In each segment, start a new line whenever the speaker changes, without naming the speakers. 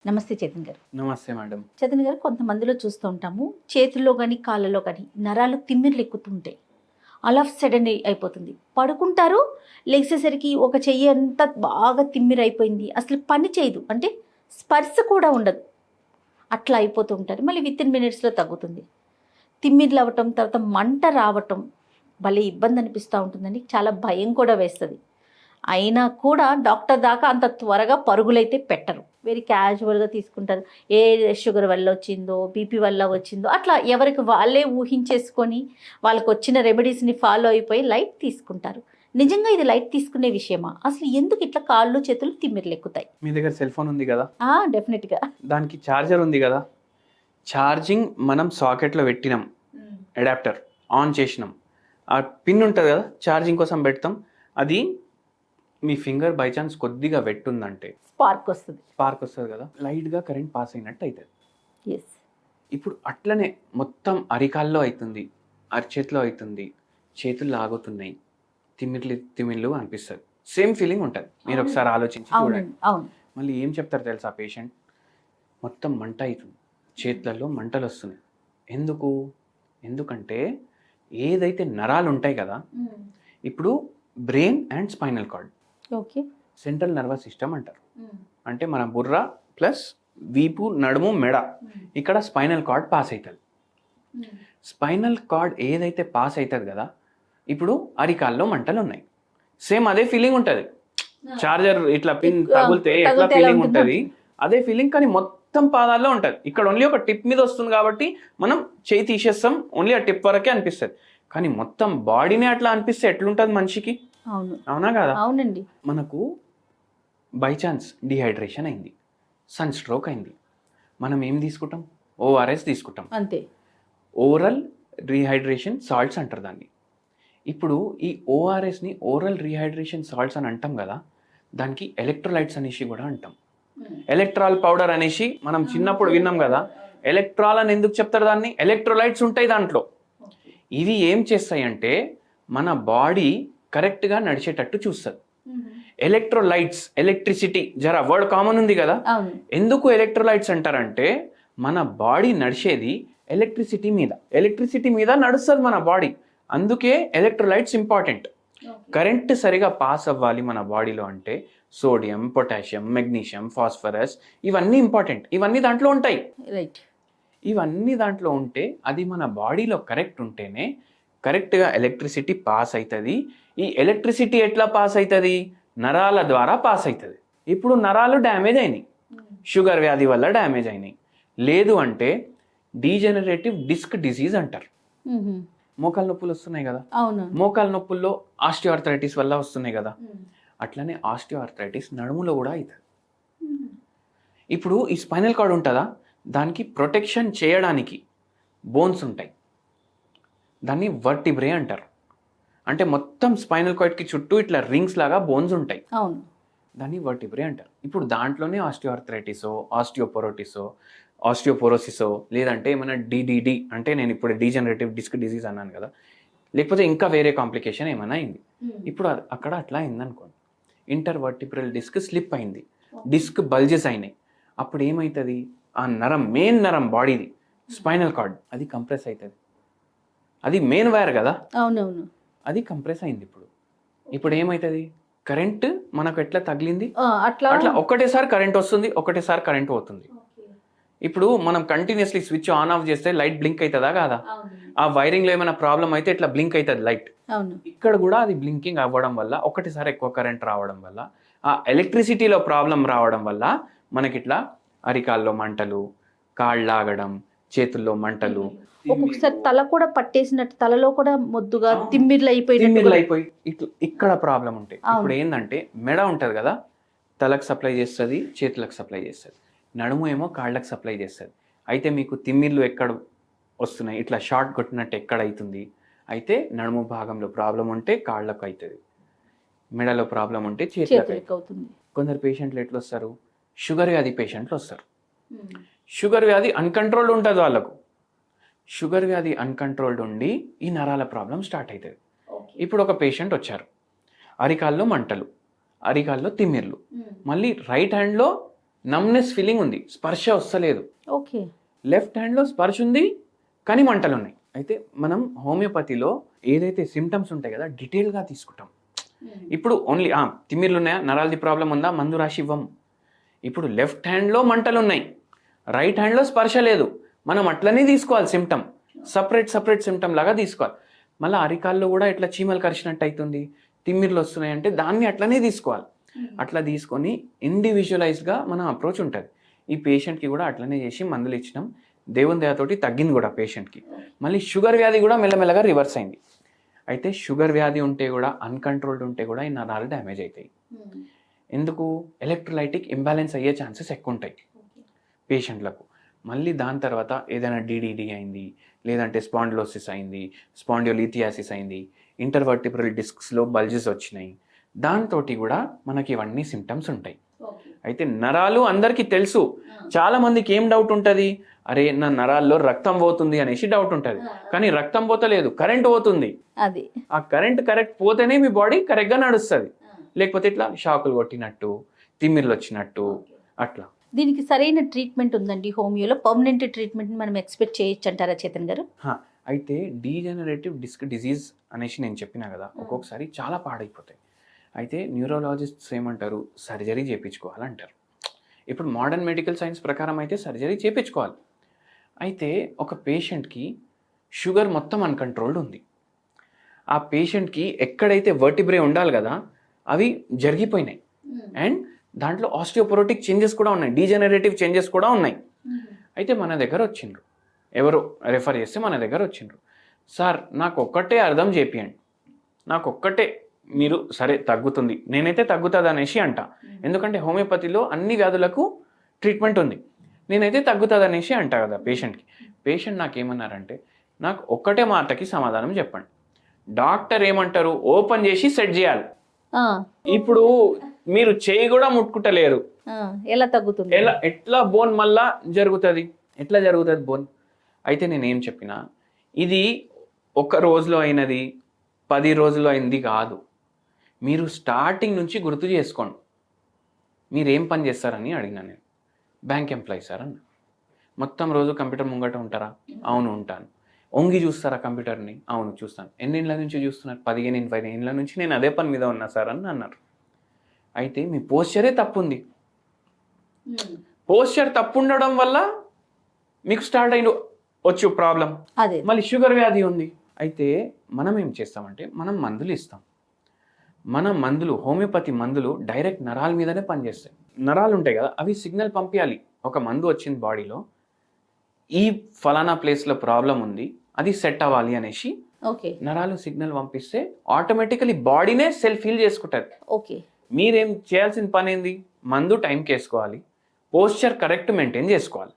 నమస్తే చేతన్ గారు.
నమస్తే మేడం.
చేతన్ గారు, కొంతమందిలో చూస్తూ ఉంటాము, చేతుల్లో కానీ కాళ్ళలో కానీ నరాలు తిమ్మిర్లు ఎక్కుతుంటాయి. ఆల్ ఆఫ్ సడన్ అయిపోతుంది. పడుకుంటారు, లేచేసరికి ఒక చెయ్యి అంతా బాగా తిమ్మిరి అయిపోయింది, అసలు పని చేయదు, అంటే స్పర్శ కూడా ఉండదు, అట్లా అయిపోతూ ఉంటారు. మళ్ళీ విత్ ఇన్ మినిట్స్లో తగ్గుతుంది. తిమ్మిర్లు అవ్వటం, తర్వాత మంట రావటం భలే ఇబ్బంది అనిపిస్తూ ఉంటుందండి. చాలా భయం కూడా వేస్తుంది. అయినా కూడా డాక్టర్ దాకా అంత త్వరగా పరుగులైతే పెట్టరు, వెరీ క్యాజువల్గా తీసుకుంటారు. ఏ షుగర్ వల్ల వచ్చిందో, బీపీ వల్ల వచ్చిందో, అట్లా ఎవరికి వాళ్ళే ఊహించేసుకొని వాళ్ళకి వచ్చిన రెమెడీస్ని ఫాలో అయిపోయి లైట్ తీసుకుంటారు. నిజంగా ఇది లైట్ తీసుకునే విషయమా? అసలు ఎందుకు ఇట్లా కాళ్ళు చేతులు తిమ్మిర్లు ఎక్కుతాయి?
మీ దగ్గర సెల్ ఫోన్ ఉంది కదా,
డెఫినెట్గా
దానికి ఛార్జర్ ఉంది కదా, ఛార్జింగ్ మనం సాకెట్లో పెట్టినాం, అడాప్టర్ ఆన్ చేసినాం, ఆ పిన్ ఉంటుంది కదా ఛార్జింగ్ కోసం పెడతాం, అది మీ ఫింగర్ బై ఛాన్స్ కొద్దిగా వెట్టుందంటే
స్పార్క్ వస్తుంది
కదా, లైట్గా కరెంట్ పాస్ అయినట్టు అవుతుంది.
ఎస్.
ఇప్పుడు అట్లనే మొత్తం అరికాల్లో అవుతుంది, అరిచేతిలో అవుతుంది, చేతులు లాగుతున్నాయి, తిమిర్లు అనిపిస్తుంది. సేమ్ ఫీలింగ్ ఉంటుంది. మీరు ఒకసారి ఆలోచించి చూడండి. మళ్ళీ ఏం చెప్తారు తెలుసా పేషెంట్? మొత్తం మంట అవుతుంది, చేతులలో మంటలు వస్తున్నాయి. ఎందుకంటే ఏదైతే నరాలు ఉంటాయి కదా, ఇప్పుడు brain and spinal cord,
okay,
central nervous system అంటారు. అంటే మన బుర్ర ప్లస్ వీపు, నడుము, మెడ, ఇక్కడ స్పైనల్ కార్డ్ పాస్ అవుతుంది. స్పైనల్ కార్డ్ ఏదైతే పాస్ అవుతుంది కదా, ఇప్పుడు అరికాల్లో మంటలు ఉన్నాయి. సేమ్ అదే ఫీలింగ్ ఉంటుంది. చార్జర్ ఇట్లా పిన్ తగిలితే ఎట్లా ఫీలింగ్ ఉంటుంది, అదే ఫీలింగ్, కానీ మొత్తం పాదాల్లో ఉంటుంది. ఇక్కడ ఓన్లీ ఒక టిప్ మీద వస్తుంది కాబట్టి మనం చేయి తీసేస్తాం, ఓన్లీ ఆ టిప్ వరకే అనిపిస్తుంది. కానీ మొత్తం బాడీనే అట్లా అనిపిస్తే ఎట్లుంటుంది మనిషికి? అవునా కదా?
అవునండి.
మనకు బై ఛాన్స్ డిహైడ్రేషన్ అయింది, సన్ స్ట్రోక్ అయింది, మనం ఏం తీసుకుంటాం? ఓఆర్ఎస్ తీసుకుంటాం,
అంతే.
ఓరల్ రీహైడ్రేషన్ సాల్ట్స్ అంటారు దాన్ని. ఇప్పుడు ఈ ఓఆర్ఎస్ని ఓరల్ రీహైడ్రేషన్ సాల్ట్స్ అని అంటాం కదా, దానికి ఎలక్ట్రోలైట్స్ అనేసి కూడా అంటాం. ఎలక్ట్రాల్ పౌడర్ అనేసి మనం చిన్నప్పుడు విన్నాం కదా. ఎలక్ట్రాల్ అని ఎందుకు చెప్తారు దాన్ని? ఎలక్ట్రోలైట్స్ ఉంటాయి దాంట్లో. ఇవి ఏం చేస్తాయి అంటే మన బాడీ కరెక్ట్గా నడిచేటట్టు చూస్తుంది. ఎలక్ట్రోలైట్స్, ఎలక్ట్రిసిటీ, జర వర్డ్ కామన్ ఉంది కదా. ఎందుకు ఎలక్ట్రోలైట్స్ అంటారంటే మన బాడీ నడిచేది ఎలక్ట్రిసిటీ మీద నడుస్తుంది మన బాడీ. అందుకే ఎలక్ట్రోలైట్స్ ఇంపార్టెంట్. కరెంట్ సరిగా పాస్ అవ్వాలి మన బాడీలో అంటే సోడియం, పొటాషియం, మెగ్నీషియం, ఫాస్ఫరస్, ఇవన్నీ ఇంపార్టెంట్. ఇవన్నీ దాంట్లో ఉంటాయి.
రైట్.
ఇవన్నీ దాంట్లో ఉంటే అది మన బాడీలో కరెక్ట్ ఉంటేనే కరెక్ట్గా ఎలక్ట్రిసిటీ పాస్ అవుతుంది. ఈ ఎలక్ట్రిసిటీ ఎట్లా పాస్ అవుతుంది? నరాల ద్వారా పాస్ అవుతుంది. ఇప్పుడు నరాలు డ్యామేజ్ అయినాయి, షుగర్ వ్యాధి వల్ల డ్యామేజ్ అయినాయి. లేదు అంటే డీజెనరేటివ్ డిస్క్ డిసీజ్ అంటారు. మోకాలు నొప్పులు వస్తున్నాయి కదా, మోకాలు నొప్పుల్లో ఆస్టియోఆర్థరైటిస్ వల్ల వస్తున్నాయి కదా, అట్లనే ఆస్టియోఆర్థరైటిస్ నడుములో కూడా అవుతుంది. ఇప్పుడు ఈ స్పైనల్ కార్డ్ ఉంటుందా, దానికి ప్రొటెక్షన్ చేయడానికి బోన్స్ ఉంటాయి, దాన్ని వర్టిబ్రే అంటారు. అంటే మొత్తం స్పైనల్ కార్డ్కి చుట్టూ ఇట్లా రింగ్స్ లాగా బోన్స్ ఉంటాయి, దాన్ని వర్టిబ్రే అంటారు. ఇప్పుడు దాంట్లోనే ఆస్టియోఆర్థరైటిసో, ఆస్టియోపోరోసిసో, లేదంటే ఏమైనా డిడిడి అంటే నేను ఇప్పుడు డీజనరేటివ్ డిస్క్ డిసీజ్ అన్నాను కదా, లేకపోతే ఇంకా వేరే కాంప్లికేషన్ ఏమైనా అయింది. ఇప్పుడు అక్కడ అట్లా అయిందనుకోండి, ఇంటర్వర్టిబ్రల్ డిస్క్ స్లిప్ అయింది, డిస్క్ బల్జెస్ అయినాయి. అప్పుడు ఏమవుతుంది? ఆ నరం, మెయిన్ నరం బాడీది స్పైనల్ కార్డ్, అది కంప్రెస్ అవుతుంది. అది మెయిన్ వైర్ కదా,
అవునవును,
అది కంప్రెస్ అయింది. ఇప్పుడు ఏమవుతుంది? కరెంట్ మనకు ఎట్లా తగిలింది అట్లా ఒకటేసారి కరెంట్ వస్తుంది, ఒకటేసారి కరెంట్ పోతుంది. ఇప్పుడు మనం కంటిన్యూస్లీ స్విచ్ ఆన్ ఆఫ్ చేస్తే లైట్ బ్లింక్ అవుతుందా కాదా? ఆ వైరింగ్లో ఏమైనా ప్రాబ్లం అయితే ఇట్లా బ్లింక్ అవుతుంది లైట్. ఇక్కడ కూడా అది బ్లింకింగ్ అవ్వడం వల్ల, ఒకటిసారి ఎక్కువ కరెంట్ రావడం వల్ల, ఆ ఎలక్ట్రిసిటీలో ప్రాబ్లం రావడం వల్ల మనకి ఇట్లా అరికాల్లో మంటలు, కాళ్ళు లాగడం, చేతుల్లో మంటలు,
ఒక్కొక్కసారి తల కూడా పట్టేసినట్టు, తలలో కూడా మొద్దుగా తిమ్మిర్లు అయిపోయి
ఇక్కడ ప్రాబ్లం ఉంటాయి. ఇప్పుడు ఏంటంటే మెడ ఉంటుంది కదా, తలకు సప్లై చేస్తుంది, చేతులకు సప్లై చేస్తుంది, నడుము ఏమో కాళ్ళకు సప్లై చేస్తుంది. అయితే మీకు తిమ్మిర్లు ఎక్కడ వస్తున్నాయి, ఇట్లా షార్ట్ కొట్టినట్టు ఎక్కడ అవుతుంది? అయితే నడుము భాగంలో ప్రాబ్లం ఉంటే కాళ్ళకు అవుతుంది, మెడలో ప్రాబ్లం ఉంటే చేతులకు అవుతుంది. కొందరు పేషెంట్లు ఎట్లా వస్తారు? షుగర్ వ్యాధి పేషెంట్లు వస్తారు. షుగర్ వ్యాధి అన్కంట్రోల్డ్ ఉంటుంది వాళ్ళకు. షుగర్ వ్యాధి అన్కంట్రోల్డ్ ఉండి ఈ నరాల ప్రాబ్లం స్టార్ట్ అవుతుంది. ఇప్పుడు ఒక పేషెంట్ వచ్చారు, అరికాల్లో మంటలు, అరికాల్లో తిమ్మిర్లు, మళ్ళీ రైట్ హ్యాండ్లో నమ్నెస్ ఫీలింగ్ ఉంది, స్పర్శ వస్తలేదు.
ఓకే.
లెఫ్ట్ హ్యాండ్లో స్పర్శ ఉంది కానీ మంటలు ఉన్నాయి. అయితే మనం హోమియోపతిలో ఏదైతే సిమ్టమ్స్ ఉంటాయి కదా డీటెయిల్గా తీసుకుంటాం. ఇప్పుడు ఓన్లీ తిమ్మిర్లు ఉన్నాయా, నరాలది ప్రాబ్లం ఉందా, మందు రాసి ఇవ్వం. ఇప్పుడు లెఫ్ట్ హ్యాండ్లో మంటలు ఉన్నాయి, రైట్ హ్యాండ్లో స్పర్శ లేదు, మనం అట్లనే తీసుకోవాలి సిమ్టమ్, సపరేట్ సిమ్టమ్ లాగా తీసుకోవాలి. మళ్ళీ అరికాల్లో కూడా ఇట్లా చీమలు కరిచినట్టు అవుతుంది, తిమ్మిర్లు వస్తున్నాయి అంటే దాన్ని అట్లనే తీసుకోవాలి. అట్లా తీసుకొని ఇండివిజువలైజ్గా మన అప్రోచ్ ఉంటుంది. ఈ పేషెంట్కి కూడా అట్లనే చేసి మందులు ఇచ్చినాం, దేవుని దయతోటి తగ్గింది కూడా పేషెంట్కి. మళ్ళీ షుగర్ వ్యాధి కూడా మెల్లమెల్లగా రివర్స్ అయింది. అయితే షుగర్ వ్యాధి ఉంటే కూడా అన్కంట్రోల్డ్ ఉంటే కూడా ఈ నరాలు డ్యామేజ్ అవుతాయి. ఎందుకు? ఎలక్ట్రోలైటిక్ ఇంబ్యాలెన్స్ అయ్యే ఛాన్సెస్ ఎక్కువ ఉంటాయి పేషెంట్లకు. మళ్ళీ దాని తర్వాత ఏదైనా డిడిడి అయింది, లేదంటే స్పాండిలోసిస్ అయింది, స్పాండియోలిథియాసిస్ అయింది, ఇంటర్వర్టిబ్రల్ డిస్క్స్లో బల్జెస్ వచ్చినాయి, దాంతో కూడా మనకి ఇవన్నీ సిమ్టమ్స్ ఉంటాయి. అయితే నరాలు అందరికీ తెలుసు. చాలా మందికి ఏం డౌట్ ఉంటుంది, అరే నా నరాల్లో రక్తం పోతుంది అనేసి డౌట్ ఉంటుంది. కానీ రక్తం పోతలేదు, కరెంట్ పోతుంది.
అది
ఆ కరెంట్ కరెక్ట్ పోతేనే మీ బాడీ కరెక్ట్గా నడుస్తుంది. లేకపోతే ఇట్లా షాకులు కొట్టినట్టు, తిమ్మిర్లు వచ్చినట్టు అట్లా.
దీనికి సరైన ట్రీట్మెంట్ ఉందండి హోమియోలో? పర్మనెంట్ ట్రీట్మెంట్ మనం ఎక్స్పెక్ట్ చేయొచ్చు అంటారా చేతన్ గారు?
అయితే డీజనరేటివ్ డిస్క్ డిజీజ్ అనేసి నేను చెప్పినా కదా, ఒక్కొక్కసారి చాలా పాడైపోతాయి. అయితే న్యూరోలాజిస్ట్స్ ఏమంటారు, సర్జరీ చేయించుకోవాలంటారు. ఇప్పుడు మోడర్న్ మెడికల్ సైన్స్ ప్రకారం అయితే సర్జరీ చేయించుకోవాలి. అయితే ఒక పేషెంట్కి షుగర్ మొత్తం అన్కంట్రోల్డ్ ఉంది. ఆ పేషెంట్కి ఎక్కడైతే వర్టిబ్రే ఉండాలి కదా అవి జరిగిపోయినాయి. అండ్ దాంట్లో ఆస్టియోపోరోటిక్ చేంజెస్ కూడా ఉన్నాయి, డీజనరేటివ్ చేంజెస్ కూడా ఉన్నాయి. అయితే మన దగ్గర వచ్చిండ్రు, ఎవరు రెఫర్ చేస్తే మన దగ్గర వచ్చిండ్రు, సార్ నాకు ఒక్కటే అర్థం చేపియండి, నాకు ఒక్కటే మీరు సరే తగ్గుతుంది, నేనైతే తగ్గుతుంది అనేసి అంట. ఎందుకంటే హోమియోపతిలో అన్ని వ్యాధులకు ట్రీట్మెంట్ ఉంది, నేనైతే తగ్గుతుంది అనేసి అంట కదా పేషెంట్కి. పేషెంట్ నాకేమన్నారంటే, నాకు ఒక్కటే మాటకి సమాధానం చెప్పండి, డాక్టర్ ఏమంటారు ఓపెన్ చేసి సెట్ చేయాలి. ఇప్పుడు మీరు చేయి కూడా ముట్టుకుంటలేరు,
ఎలా తగ్గుతుంది?
ఎట్లా బోన్ మళ్ళా జరుగుతుంది, ఎట్లా జరుగుతుంది బోన్? అయితే నేనేం చెప్పినా, ఇది ఒక రోజులో అయినది 10 రోజుల్లో అయింది కాదు, మీరు స్టార్టింగ్ నుంచి గుర్తు చేసుకోండి. మీరేం పని చేస్తారని అడిగినా నేను. బ్యాంక్ ఎంప్లాయీ సార్ అన్న. మొత్తం రోజు కంప్యూటర్ ముంగట ఉంటారా? అవును ఉంటాను. ఒంగి చూస్తారా కంప్యూటర్ని? అవును చూస్తాను. ఎన్నేళ్ళ నుంచి చూస్తున్నారు? 15-20 ఏళ్ళ నుంచి నేను అదే పని మీద ఉన్నా సార్ అని అన్నారు. అయితే మీ పోస్చరే తప్పు ఉంది. పోస్చర్ తప్పు ఉండడం వల్ల మీకు స్టార్ట్ అయిన వచ్చు ప్రాబ్లం. మళ్ళీ షుగర్ వ్యాధి ఉంది. అయితే మనం ఏం చేస్తామంటే మనం మందులు ఇస్తాం. మన మందులు, హోమియోపతి మందులు డైరెక్ట్ నరాల మీదనే పనిచేస్తాయి. నరాలు ఉంటాయి కదా, అవి సిగ్నల్ పంపించాలి. ఒక మందు వచ్చింది బాడీలో, ఈ ఫలానా ప్లేస్లో ప్రాబ్లం ఉంది, అది సెట్ అవ్వాలి అనేసి నరాలు సిగ్నల్ పంపిస్తే ఆటోమేటికలీ బాడీనే సెల్ఫ్ హీల్ చేసుకుంటుంది. మీరేం చేయాల్సిన పని ఏంది? మందు టైంకి వేసుకోవాలి, పోస్చర్ కరెక్ట్ మెయింటైన్ చేసుకోవాలి.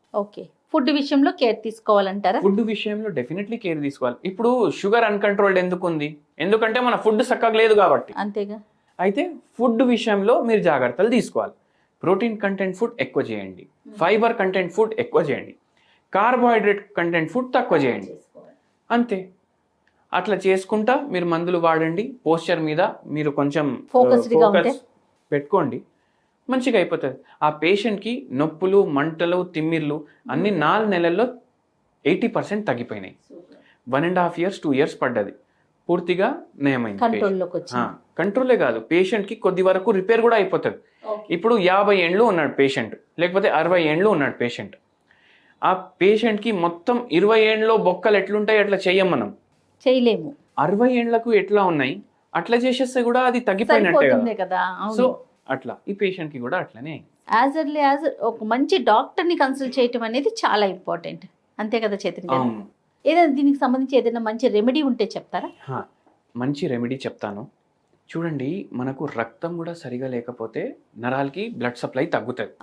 ఫుడ్ విషయంలో కేర్ తీసుకోవాలంటారా?
ఫుడ్ విషయంలో డెఫినెట్లీ కేర్ తీసుకోవాలి. ఇప్పుడు షుగర్ అన్కంట్రోల్డ్ ఎందుకు ఉంది? ఎందుకంటే మన ఫుడ్ చక్కగా లేదు కాబట్టి.
అంతేగా.
అయితే ఫుడ్ విషయంలో మీరు జాగ్రత్తలు తీసుకోవాలి. ప్రోటీన్ కంటెంట్ ఫుడ్ ఎక్కువ చేయండి, ఫైబర్ కంటెంట్ ఫుడ్ ఎక్కువ చేయండి, కార్బోహైడ్రేట్ కంటెంట్ ఫుడ్ తక్కువ చేయండి. అంతే. అట్లా చేసుకుంటా మీరు మందులు వాడండి. పోస్చర్ మీద మీరు కొంచెం ఫోకస్ పెట్టుకోండి, మంచిగా అయిపోతుంది. ఆ పేషెంట్కి నొప్పులు, మంటలు, తిమ్మిర్లు అన్ని 4 నెలల్లో 80% తగ్గిపోయినాయి. 1.5 years 2 years పడ్డది, పూర్తిగా నయమైంది. కంట్రోలే కాదు, పేషెంట్కి కొద్ది వరకు రిపేర్ కూడా అయిపోతుంది. ఇప్పుడు 50 ఏండ్లు ఉన్నాడు పేషెంట్, లేకపోతే 60 ఏండ్లు ఉన్నాడు పేషెంట్. ఆ పేషెంట్కి మొత్తం 20 ఏండ్లో బొక్కలు ఎట్లుంటాయి అట్లా చెయ్యం, మనం చేయలేము. 60 ఏండ్లకు ఎట్లా ఉన్నాయి అట్లా చేసేస్తే కూడా అది తగ్గిపోయినట్టే కదా. సో అట్లా ఈ పేషెంట్కి కూడా అట్లనే.
యాజ్ ఎర్లీ యాజ్ ఒక మంచి డాక్టర్ని కన్సల్ట్ చేయటం అనేది చాలా ఇంపార్టెంట్, అంతే కదా చేతన్ గారు? ఏదైనా దీనికి సంబంధించి ఏదైనా మంచి రెమెడీ ఉంటే చెప్తారా?
మంచి రెమెడీ చెప్తాను. చూడండి, మనకు రక్తం కూడా సరిగా లేకపోతే నరాలకి బ్లడ్ సప్లై తగ్గుతుంది.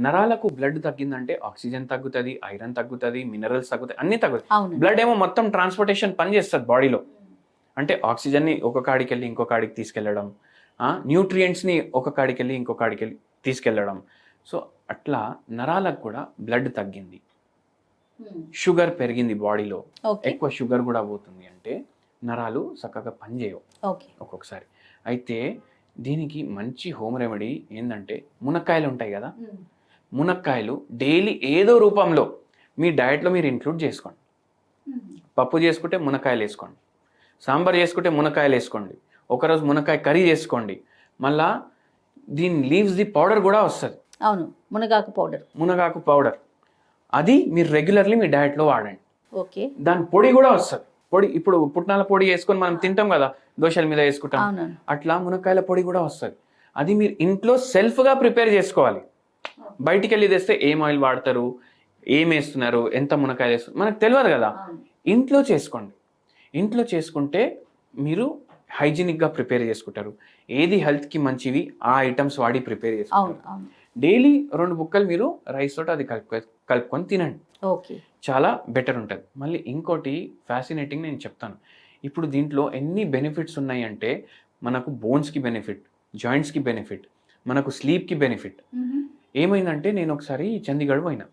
నరాలకు బ్లడ్ తగ్గిందంటే ఆక్సిజన్ తగ్గుతుంది, ఐరన్ తగ్గుతుంది, మినరల్స్ తగ్గుతాయి, అన్ని తగ్గుతాయి. బ్లడ్ ఏమో మొత్తం ట్రాన్స్పోర్టేషన్ పని చేస్తుంది బాడీలో. అంటే ఆక్సిజన్ని ఒక కాడికి వెళ్ళి ఇంకో కాడికి తీసుకెళ్లడం, న్యూట్రియంట్స్ని ఒక కాడికి వెళ్ళి ఇంకో కాడికి వెళ్ళి తీసుకెళ్లడం. సో అట్లా నరాలకు కూడా బ్లడ్ తగ్గింది, షుగర్ పెరిగింది బాడీలో, ఎక్కువ షుగర్ కూడా పోతుంది అంటే నరాలు చక్కగా పనిచేయవు ఒక్కొక్కసారి. అయితే దీనికి మంచి హోమ్ రెమెడీ ఏంటంటే మునక్కాయలు ఉంటాయి కదా, మునక్కాయలు డైలీ ఏదో రూపంలో మీ డయట్లో మీరు ఇంక్లూడ్ చేసుకోండి. పప్పు చేసుకుంటే మునక్కాయలు వేసుకోండి, సాంబార్ చేసుకుంటే మునక్కాయలు వేసుకోండి, ఒకరోజు మునక్కాయ కర్రీ చేసుకోండి. మళ్ళా దీని లీవ్స్ది పౌడర్ కూడా వస్తుంది.
అవును,
మునగాకు పౌడర్ అది మీరు రెగ్యులర్లీ మీ డయట్లో వాడండి.
ఓకే.
దాని పొడి కూడా వస్తుంది. పొడి ఇప్పుడు పుట్నాల పొడి వేసుకొని మనం తింటాం కదా, దోశల మీద వేసుకుంటాం,
అవునవును.
అట్లా మునక్కాయల పొడి కూడా వస్తుంది. అది మీరు ఇంట్లో సెల్ఫ్గా ప్రిపేర్ చేసుకోవాలి. బయటికి వెళ్ళి తెస్తే ఏం ఆయిల్ వాడతారు, ఏం వేస్తున్నారు, ఎంత మునక్కాయలు వేస్తున్నారు మనకు తెలియదు కదా. ఇంట్లో చేసుకోండి. ఇంట్లో చేసుకుంటే మీరు హైజీనిక్గా ప్రిపేర్ చేసుకుంటారు. ఏది హెల్త్కి మంచివి ఆ ఐటమ్స్ వాడి ప్రిపేర్ చేసుకుంటారు. డైలీ 2 బుక్కలు మీరు రైస్ తోటి అది కలుపుకొని తినండి.
ఓకే,
చాలా బెటర్ ఉంటుంది. మళ్ళీ ఇంకోటి ఫ్యాసినేటింగ్ నేను చెప్తాను. ఇప్పుడు దీంట్లో ఎన్ని బెనిఫిట్స్ ఉన్నాయి అంటే మనకు బోన్స్కి బెనిఫిట్, జాయింట్స్కి బెనిఫిట్, మనకు స్లీప్కి బెనిఫిట్. ఏమైందంటే నేను ఒకసారి చండీగఢ్ పోయినా.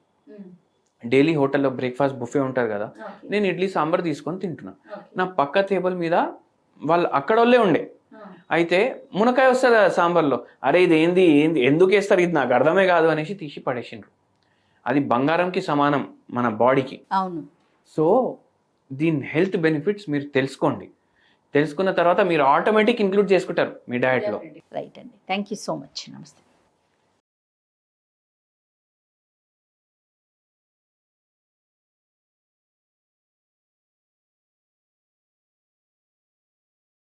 డైలీ హోటల్లో బ్రేక్ఫాస్ట్ బుఫే ఉంటుంది కదా, నేను ఇడ్లీ సాంబార్ తీసుకొని తింటున్నా. నా పక్క టేబుల్ మీద వాళ్ళు అక్కడ వాళ్ళే ఉండే. అయితే మునక్కాయ వస్తుంది కదా సాంబార్లో, అరే ఇది ఏంది ఎందుకు వేస్తారు, ఇది నాకు అర్థమే కాదు అనేసి తీసి పడేసిండ్రు. అది బంగారంకి సమానం మన బాడీకి.
అవును.
సో దీని హెల్త్ బెనిఫిట్స్ మీరు తెలుసుకోండి. తెలుసుకున్న తర్వాత మీరు ఆటోమేటిక్ ఇంక్లూడ్ చేసుకుంటారు మీ డయట్లో.
రైట్ అండి, థ్యాంక్ యూ సో మచ్. నమస్తే.